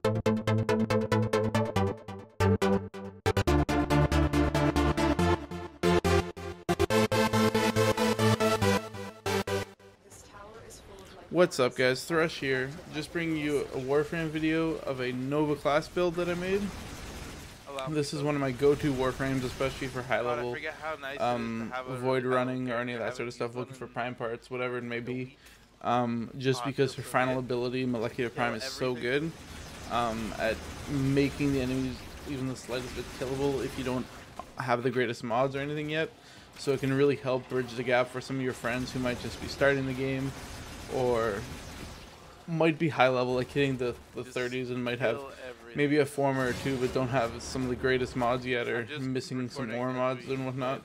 What's up guys, Thrush here, just bringing you a Warframe video of a Nova class build that I made. This is one of my go-to Warframes, especially for high level void running or any of that sort of stuff, looking for prime parts, whatever it may be. Just because her final ability, Molecular Prime, is so good at making the enemies even the slightest bit killable if you don't have the greatest mods or anything yet. So it can really help bridge the gap for some of your friends who might just be starting the game, or might be high level, like hitting the 30s, and might have maybe a former or two but don't have some of the greatest mods yet, or missing some more mods and whatnot.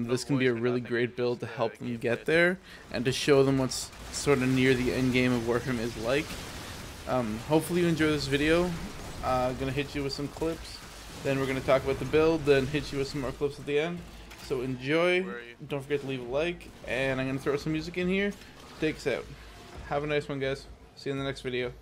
This can be a really great build to help them get there and to show them what's sort of near the end game of Warframe is like. Hopefully you enjoy this video. Gonna hit you with some clips, then we're gonna talk about the build, then hit you with some more clips at the end. So enjoy, don't forget to leave a like, and I'm gonna throw some music in here. Take us out. Have a nice one, guys. See you in the next video.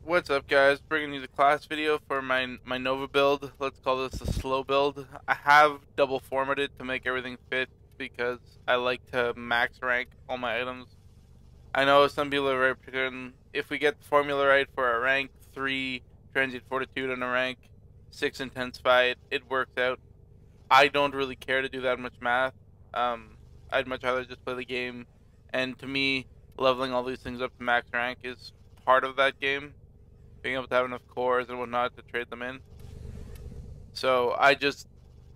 What's up, guys? Bringing you the class video for my Nova build. Let's call this a slow build. I have double formatted to make everything fit because I like to max rank all my items. I know some people are very particular. If we get the formula right for a rank 3 transient fortitude and a rank 6 intensify, it works out. I don't really care to do that much math. I'd much rather just play the game, and to me, leveling all these things up to max rank is part of that game, being able to have enough cores and whatnot to trade them in. So I just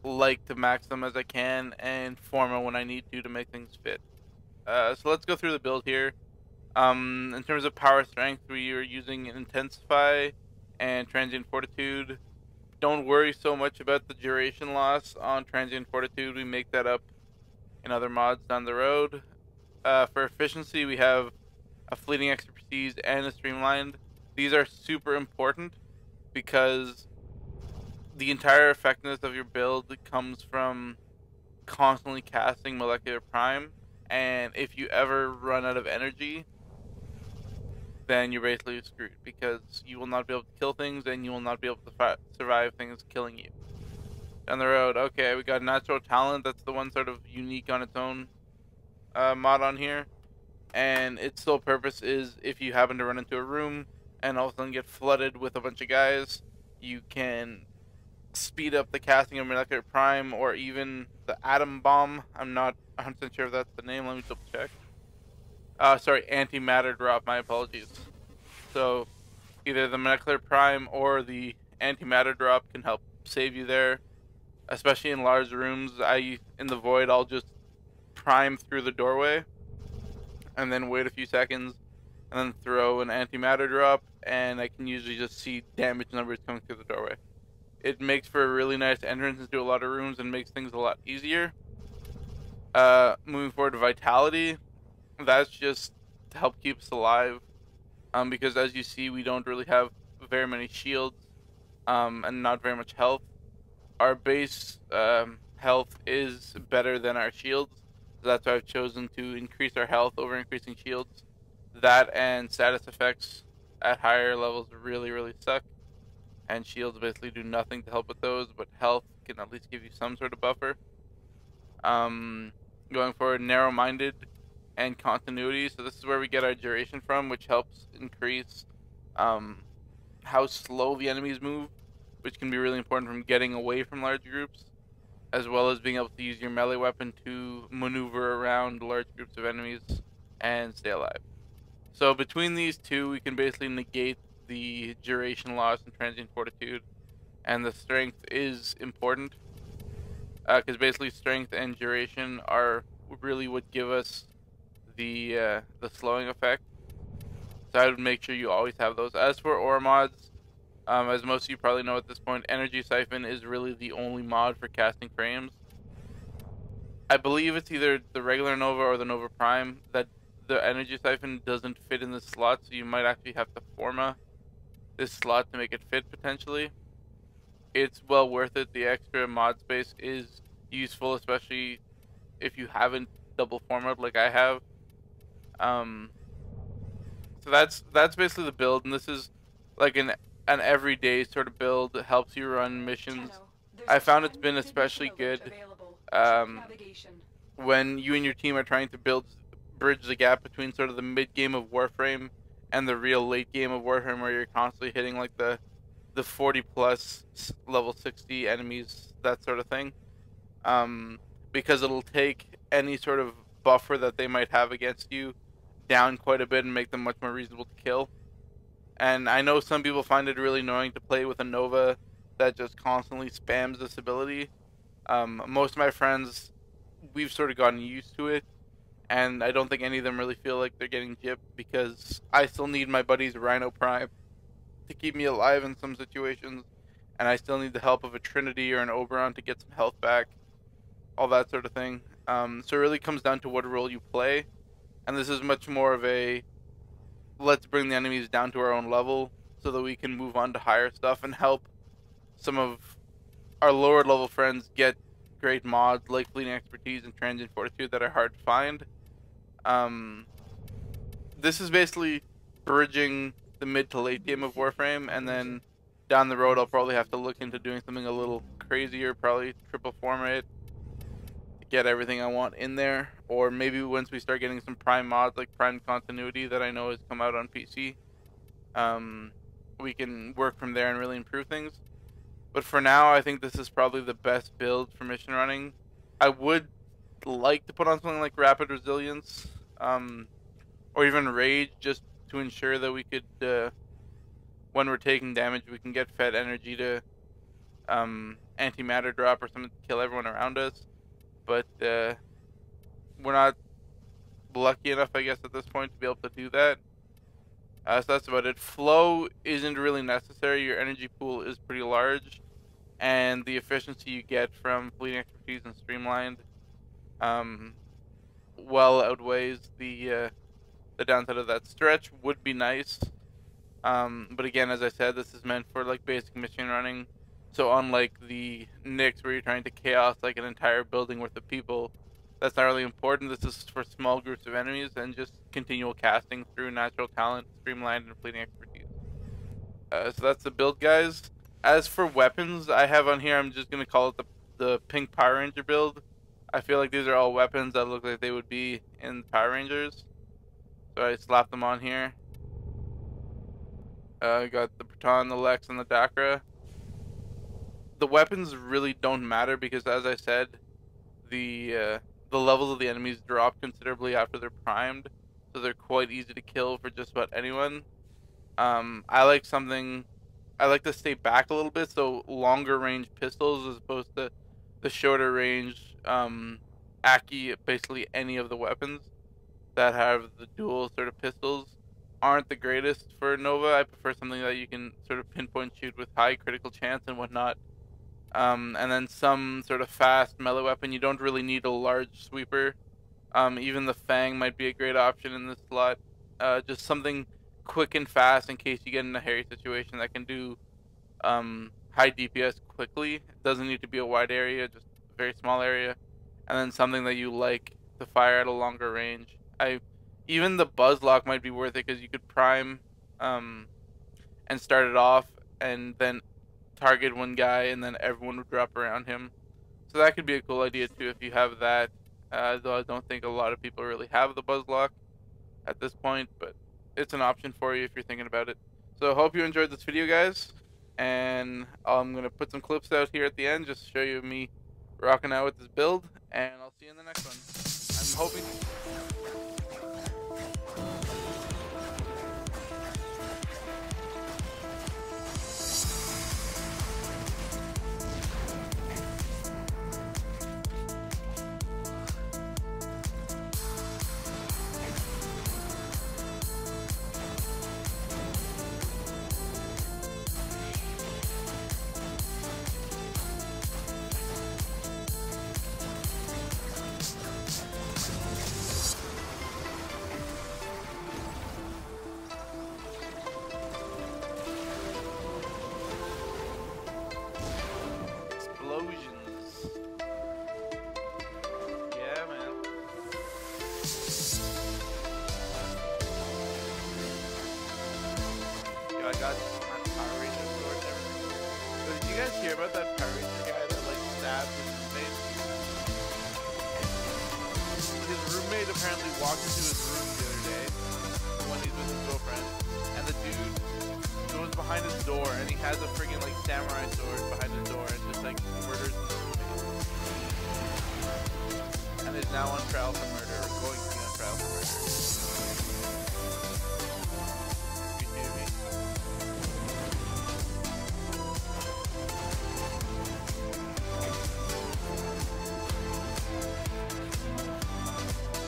like to max them as I can and forma when I need to make things fit. So let's go through the build here. In terms of power strength, we are using intensify and transient fortitude. Don't worry so much about the duration loss on transient fortitude. We make that up in other mods down the road. For efficiency, we have a fleeting expertise and a streamlined. These are super important because the entire effectiveness of your build comes from constantly casting Molecular Prime, and if you ever run out of energy, then you're basically screwed, because you will not be able to kill things and you will not be able to survive things killing you. Down the road, okay, we got Natural Talent. That's the one sort of unique on its own mod on here, and its sole purpose is if you happen to run into a room and all of a sudden get flooded with a bunch of guys, you can speed up the casting of Molecular Prime, or even the Atom Bomb. I'm not 100% sure if that's the name. Let me double check. Sorry, Antimatter Drop, my apologies. So, either the Molecular Prime or the Antimatter Drop can help save you there, especially in large rooms. In the Void, I'll just prime through the doorway, and then wait a few seconds, and then throw an Antimatter Drop, and I can usually just see damage numbers coming through the doorway. It makes for a really nice entrance into a lot of rooms and makes things a lot easier. Moving forward to Vitality. That's just to help keep us alive, because as you see, we don't really have very many shields, and not very much health. Our base health is better than our shields, so that's why I've chosen to increase our health over increasing shields. That and status effects at higher levels really suck, and shields basically do nothing to help with those, but health can at least give you some sort of buffer. Going forward, narrow-minded and continuity. So this is where we get our duration from, which helps increase how slow the enemies move, which can be really important from getting away from large groups, as well as being able to use your melee weapon to maneuver around large groups of enemies and stay alive. So between these two, we can basically negate the duration loss and transient fortitude, and the strength is important, because basically strength and duration are really what give us the slowing effect. So I would make sure you always have those. As for aura mods, as most of you probably know at this point, Energy Siphon is really the only mod for casting frames. I believe it's either the regular Nova or the Nova Prime that the Energy Siphon doesn't fit in this slot, so you might actually have to forma this slot to make it fit potentially. It's well worth it. The extra mod space is useful, especially if you haven't double formatted like I have. So that's basically the build, and this is like an everyday sort of build that helps you run missions. I found it's been especially good when you and your team are trying to bridge the gap between sort of the mid game of Warframe and the real late game of Warframe, where you're constantly hitting like the 40 plus level 60 enemies, that sort of thing. Because it'll take any sort of buffer that they might have against you down quite a bit and make them much more reasonable to kill. And I know some people find it really annoying to play with a Nova that just constantly spams this ability. Most of my friends, we've sort of gotten used to it, and I don't think any of them really feel like they're getting gypped, because I still need my buddy's Rhino Prime to keep me alive in some situations, and I still need the help of a Trinity or an Oberon to get some health back, all that sort of thing. So it really comes down to what role you play, and this is much more of a let's bring the enemies down to our own level so that we can move on to higher stuff and help some of our lower level friends get great mods like Fleeting Expertise and Transient Fortitude that are hard to find. This is basically bridging the mid to late game of Warframe, and then down the road I'll probably have to look into doing something a little crazier, probably triple format to get everything I want in there, or maybe once we start getting some Prime mods like Prime Continuity that I know has come out on PC, we can work from there and really improve things. But for now, I think this is probably the best build for mission running. I would like to put on something like Rapid Resilience, or even Rage, just to ensure that we could, when we're taking damage, we can get fed energy to antimatter drop or something to kill everyone around us. But we're not lucky enough, I guess, at this point to be able to do that. So that's about it. Flow isn't really necessary. Your energy pool is pretty large, and the efficiency you get from Fleeting Expertise and Streamlined well outweighs the downside of that. Stretch would be nice, but again, as I said, this is meant for like basic mission running. So unlike the Nyx, where you're trying to chaos like an entire building worth of people, that's not really important. This is for small groups of enemies and just continual casting through natural talent, Streamlined, and Fleeting Expertise. So that's the build, guys. As for weapons, I have on here, I'm just going to call it the Pink Power Ranger build. I feel like these are all weapons that look like they would be in Power Rangers. So I slapped them on here. I got the Proton, the Lex, and the Dakra. The weapons really don't matter because, as I said, the levels of the enemies drop considerably after they're primed, so they're quite easy to kill for just about anyone. I like to stay back a little bit, so longer range pistols as opposed to the shorter range Aki, basically any of the weapons that have the dual sort of pistols aren't the greatest for Nova. I prefer something that you can sort of pinpoint shoot with high critical chance and whatnot. And then some sort of fast melee weapon. You don't really need a large sweeper. Even the Fang might be a great option in this slot. Just something quick and fast in case you get in a hairy situation that can do high DPS quickly. It doesn't need to be a wide area, just a very small area. And then something that you like to fire at a longer range. Even the Buzzlock might be worth it because you could prime and start it off and then target one guy and then everyone would drop around him. So that could be a cool idea too if you have that. Though I don't think a lot of people really have the Buzzlock at this point, but it's an option for you if you're thinking about it. So I hope you enjoyed this video, guys, and I'm going to put some clips out here at the end just to show you me rocking out with this build, and I'll see you in the next one. I'm hoping... about that Power Ranger guy that like stabbed his roommate? His roommate apparently walked into his room the other day when he's with his girlfriend, and the dude goes behind his door and he has a friggin' like samurai sword behind his door and just like murders his roommate. And is now on trial for murder, or going to be on trial for murder. You hear me?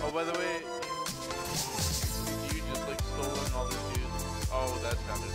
Oh, by the way, you just like stolen all the dudes. Oh, that sounded.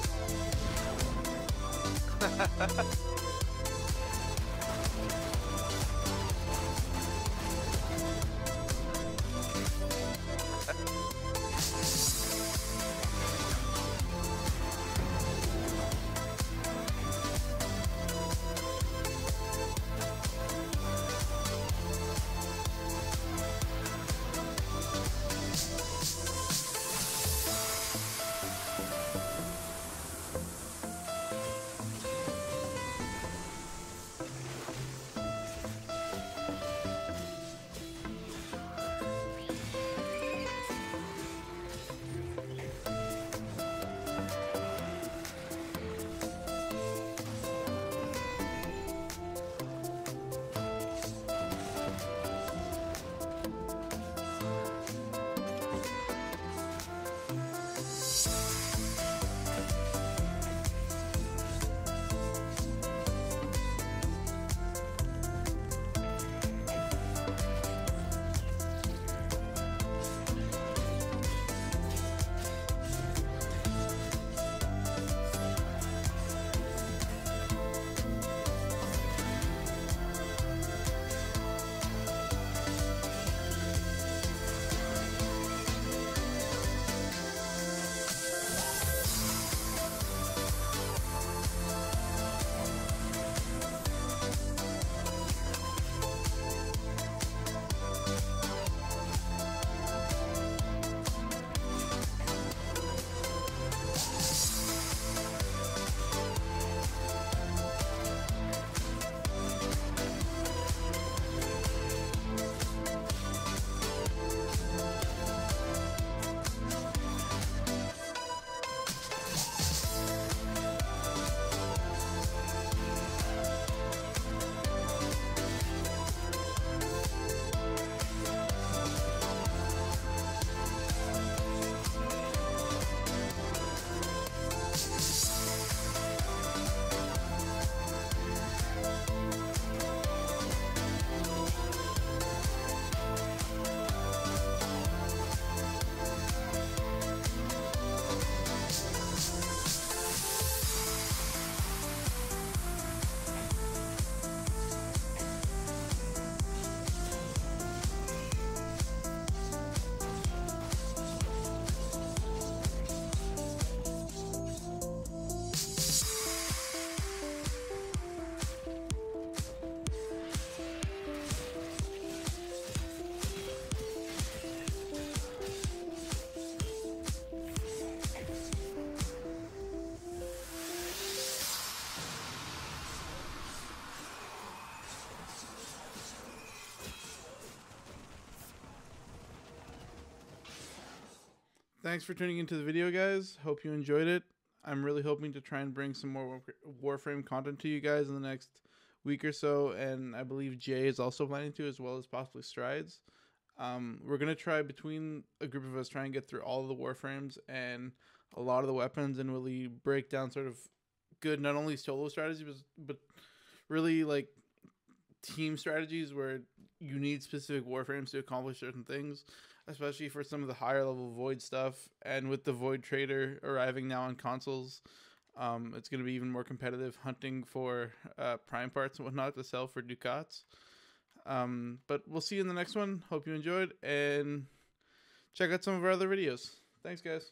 Thanks for tuning into the video, guys. Hope you enjoyed it. I'm really hoping to try and bring some more Warframe content to you guys in the next week or so, and I believe Jay is also planning to, as well as possibly Strides. We're going to try, between a group of us, try and get through all of the Warframes and a lot of the weapons and really break down sort of good, not only solo strategies, but really like team strategies where you need specific Warframes to accomplish certain things, especially for some of the higher level Void stuff. And with the Void Trader arriving now on consoles, it's going to be even more competitive hunting for prime parts and whatnot to sell for ducats. But we'll see you in the next one. Hope you enjoyed, and check out some of our other videos. Thanks, guys.